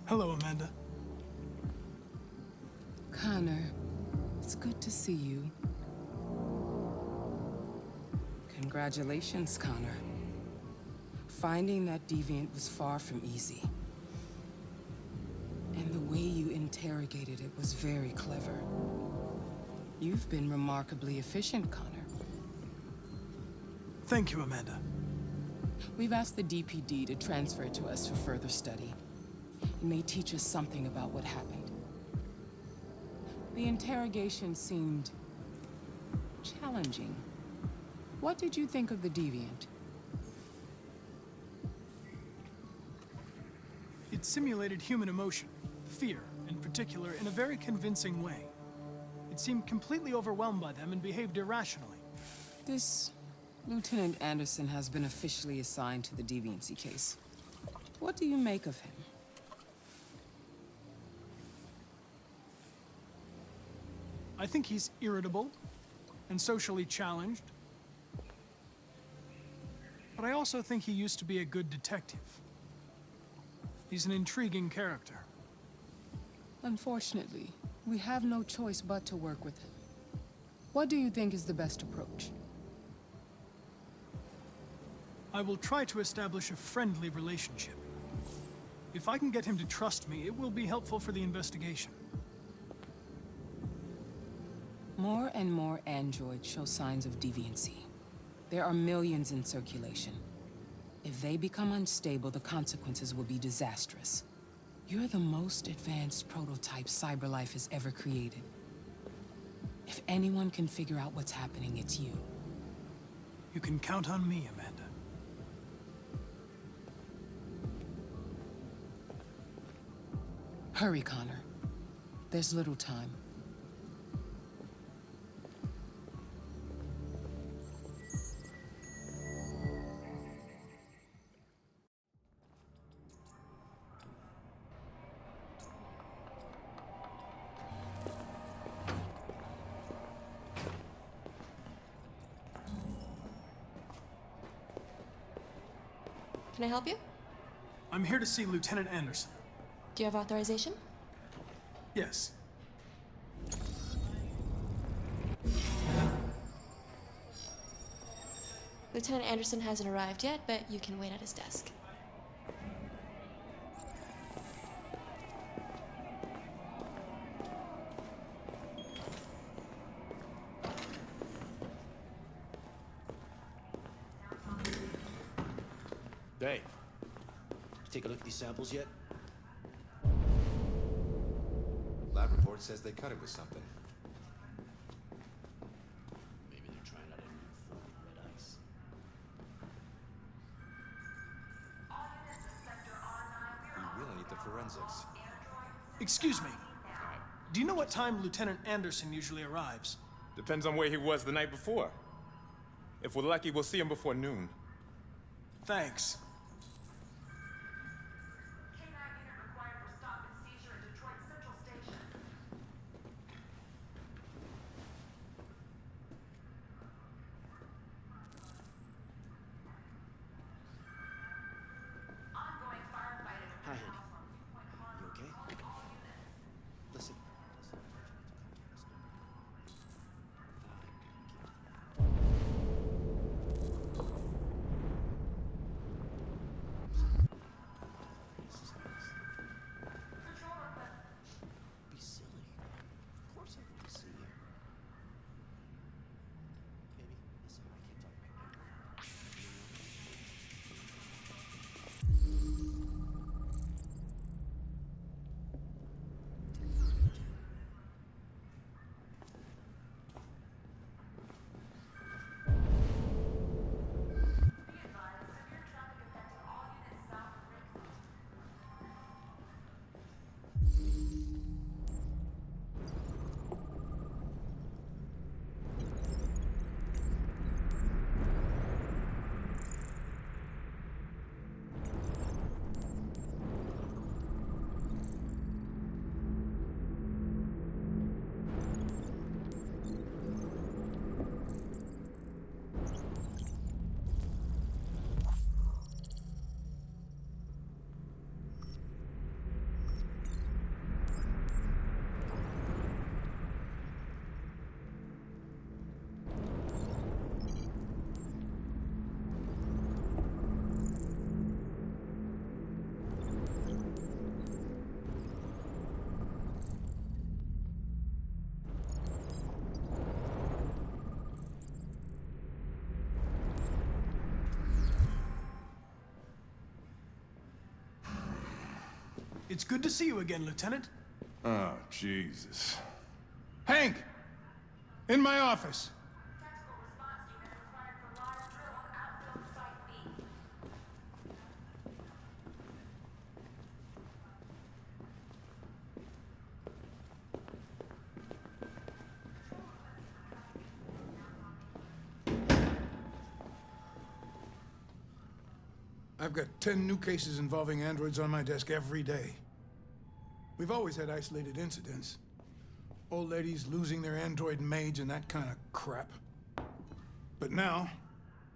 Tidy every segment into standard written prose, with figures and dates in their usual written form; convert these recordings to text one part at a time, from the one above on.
Hello, Amanda. Connor, it's good to see you. Congratulations, Connor. Finding that deviant was far from easy. And the way you interrogated it was very clever. You've been remarkably efficient, Connor. Thank you, Amanda. We've asked the DPD to transfer it to us for further study. It may teach us something about what happened. The interrogation seemed challenging. What did you think of the deviant? It simulated human emotion, fear in particular, in a very convincing way. It seemed completely overwhelmed by them and behaved irrationally. This Lieutenant Anderson has been officially assigned to the deviancy case. What do you make of him? I think he's irritable and socially challenged. But I also think he used to be a good detective. He's an intriguing character. Unfortunately, we have no choice but to work with him. What do you think is the best approach? I will try to establish a friendly relationship. If I can get him to trust me, it will be helpful for the investigation. More and more androids show signs of deviancy. There are millions in circulation. If they become unstable, the consequences will be disastrous. You're the most advanced prototype cyberlife has ever created. If anyone can figure out what's happening, it's you. You can count on me, Amanda. Hurry, Connor. There's little time. Can I help you? I'm here to see Lieutenant Anderson. Do you have authorization? Yes. Lieutenant Anderson hasn't arrived yet, but you can wait at his desk. Hey, you take a look at these samples yet? Lab report says they cut it with something. Maybe they're trying out a new form of red ice. We really need the forensics. Excuse me. Do you know what time Lieutenant Anderson usually arrives? Depends on where he was the night before. If we're lucky, we'll see him before noon. Thanks. Hi, honey. You okay? Listen. It's good to see you again, Lieutenant. Oh, Jesus. Hank! In my office. I've got 10 new cases involving androids on my desk every day. We've always had isolated incidents. Old ladies losing their android maids and that kind of crap. But now,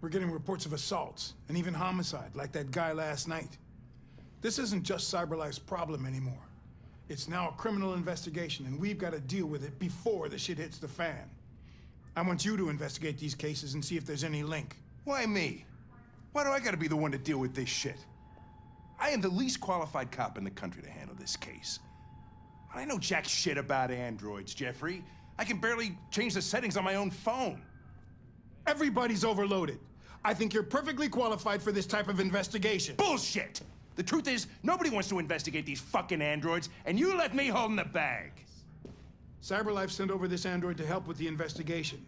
we're getting reports of assaults and even homicide, like that guy last night. This isn't just CyberLife's problem anymore. It's now a criminal investigation, and we've got to deal with it before the shit hits the fan. I want you to investigate these cases and see if there's any link. Why me? Why do I gotta be the one to deal with this shit? I am the least qualified cop in the country to handle this case. I know jack shit about androids, Jeffrey. I can barely change the settings on my own phone. Everybody's overloaded. I think you're perfectly qualified for this type of investigation. Bullshit! The truth is, nobody wants to investigate these fucking androids, and you left me holding the bag. CyberLife sent over this android to help with the investigation.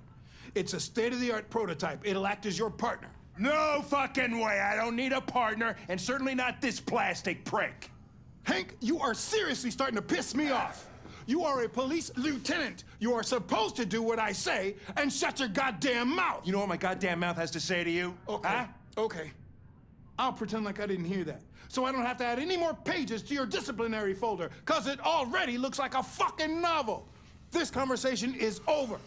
It's a state-of-the-art prototype. It'll act as your partner. No fucking way! I don't need a partner, and certainly not this plastic prick. Hank, you are seriously starting to piss me off. You are a police lieutenant. You are supposed to do what I say and shut your goddamn mouth. You know what my goddamn mouth has to say to you? Okay, Huh? okay. I'll pretend like I didn't hear that, so I don't have to add any more pages to your disciplinary folder, because it already looks like a fucking novel. This conversation is over.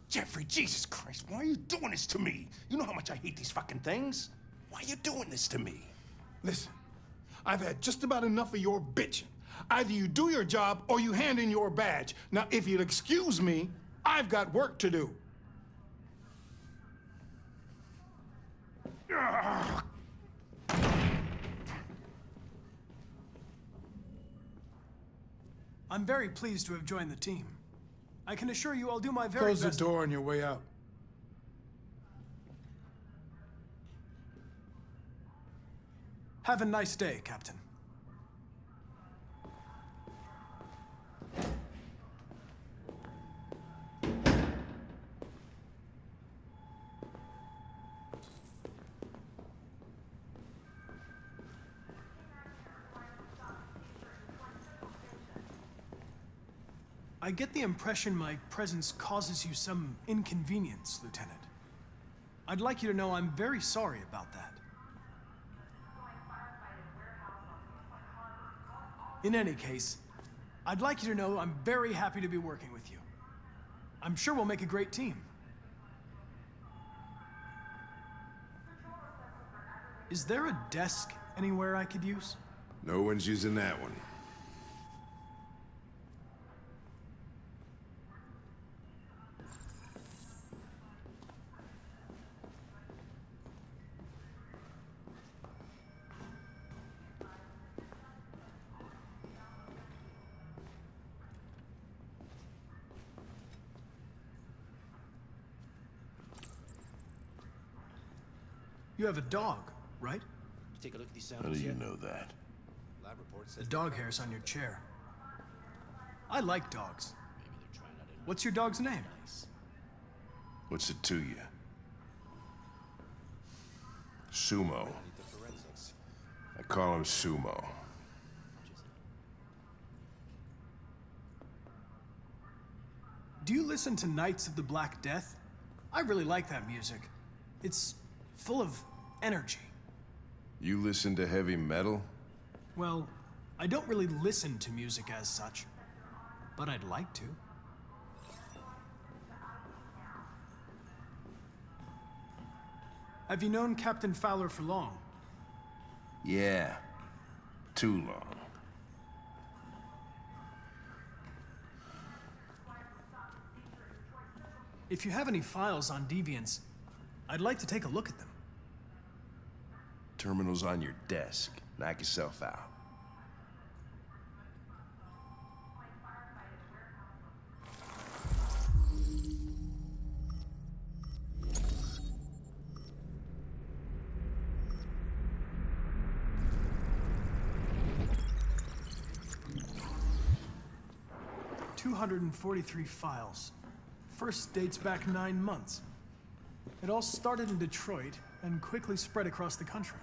Jeffrey, Jesus Christ, why are you doing this to me? You know how much I hate these fucking things. Why are you doing this to me? Listen, I've had just about enough of your bitching. Either you do your job or you hand in your badge. Now, if you'll excuse me, I've got work to do. I'm very pleased to have joined the team. I can assure you I'll do my very best. Close the door on your way out. Have a nice day, Captain. I get the impression my presence causes you some inconvenience, Lieutenant. I'd like you to know I'm very sorry about that. In any case, I'd like you to know I'm very happy to be working with you. I'm sure we'll make a great team. Is there a desk anywhere I could use? No one's using that one. You have a dog, right? Take a look at these How samples do you yet? know that? Lab report The says dog hair's on your chair. I like dogs. Maybe they're trying out a What's your dog's name? nice. What's it to you? Sumo. need the forensics. I call him Sumo. Do you listen to Knights of the Black Death? I really like that music. It's full of energy. You listen to heavy metal? Well, I don't really listen to music as such, but I'd like to. Have you known Captain Fowler for long? Yeah. Too long. If you have any files on deviants, I'd like to take a look at them. Terminal's on your desk. Knock yourself out. 243 files. First dates back 9 months. It all started in Detroit and quickly spread across the country.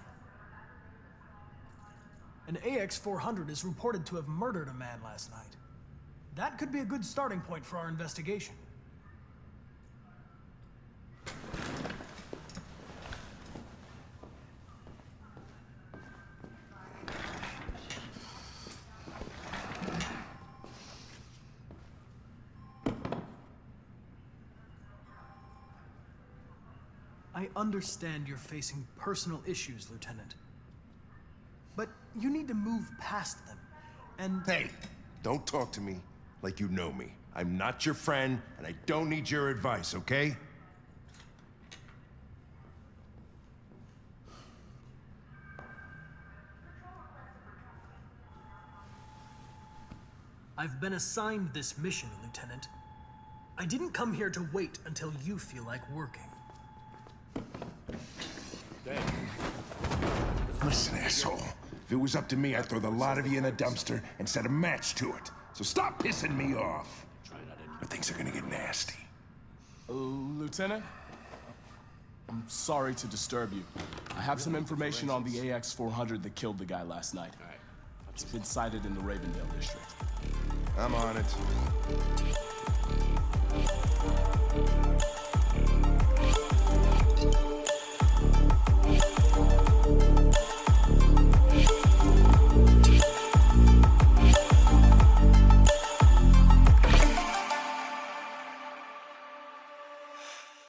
An AX-400 is reported to have murdered a man last night. That could be a good starting point for our investigation. I understand you're facing personal issues, Lieutenant. But you need to move past them, and... Hey, don't talk to me like you know me. I'm not your friend, and I don't need your advice, okay? I've been assigned this mission, Lieutenant. I didn't come here to wait until you feel like working. Listen, asshole. If it was up to me, I'd throw the lot of you in a dumpster and set a match to it. So stop pissing me off. But things are gonna get nasty. Lieutenant? I'm sorry to disturb you. I have some information on the AX-400 that killed the guy last night. It's been sighted in the Ravendale district. I'm on it.